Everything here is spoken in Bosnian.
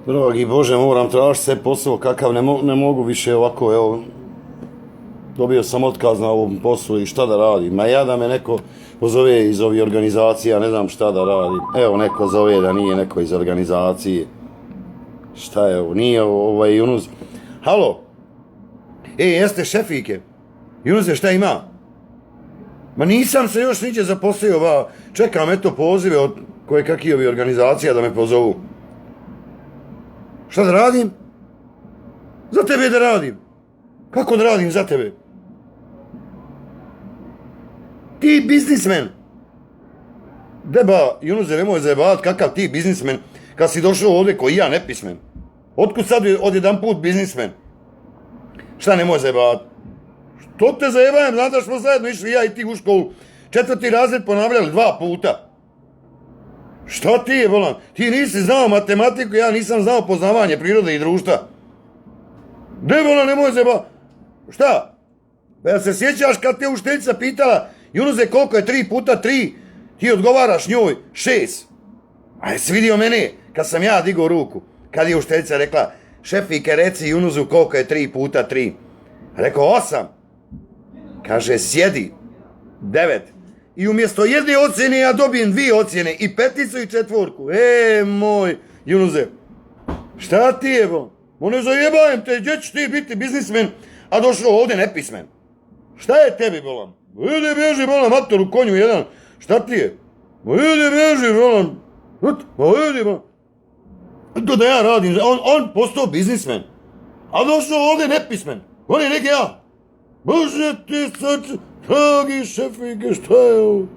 Dragi Bože, moram tražiti sve posao kakav ne mogu više ovako, evo. Dobio sam otkaz na ovom poslu i šta da radim. Ma ja da me neko pozove iz ovih organizacija, ne znam šta da radim. Evo neko zove da nije neko iz organizacije. Šta je ovo? Nije ovaj Junuz. Halo? Jeste šefike? Junuze, šta ima? Ma nisam se još niđe zaposlio, ba. Čekam eto pozive od koje kakvi ovi organizacija da me pozovu. Šta da radim? Za tebe da radim. Kako da radim za tebe? Ti biznismen. Deba, Junuze, nemoj zajebavat kakav ti biznismen kad si došao ovdje koji ja nepismen. Otkud sad odjedan put biznismen? Šta nemoj zajebavat? Što te zajebajem? Znam da smo zajedno išli ja i ti u školu. 4. razred ponavljali 2 puta. Šta ti je, bolan? Ti nisi znao matematiku, ja nisam znao poznavanje prirode i društva. De, bolan, nemoj zajebavat. Šta? Pa jel se sjećaš kad te učiteljica pitala Junuze koliko je 3 puta 3? Ti odgovaraš njoj 6. A jesi vidio mene kad sam ja digao ruku? Kad je učiteljica rekla šefike reci Junuzu koliko je 3 puta 3? Rekao 8. Kaže sjedi 9. I umjesto jedne ocjene ja dobijem 2 ocjene i 5 i 4. Moj Junuze. Šta ti je bo? Ne zajebajem te, gdje ćeš ti biti biznismen, a došao ovdje nepismen? Šta je tebi bolan? Ide bježi bolan, mator u konju jedan. Šta ti je? Ide bježi bolan. Ide bolan. To da ja radim, on postao biznismen, a došao ovdje nepismen. On je neki ja. Bože ti srce, dragi šefike, šta je ovo?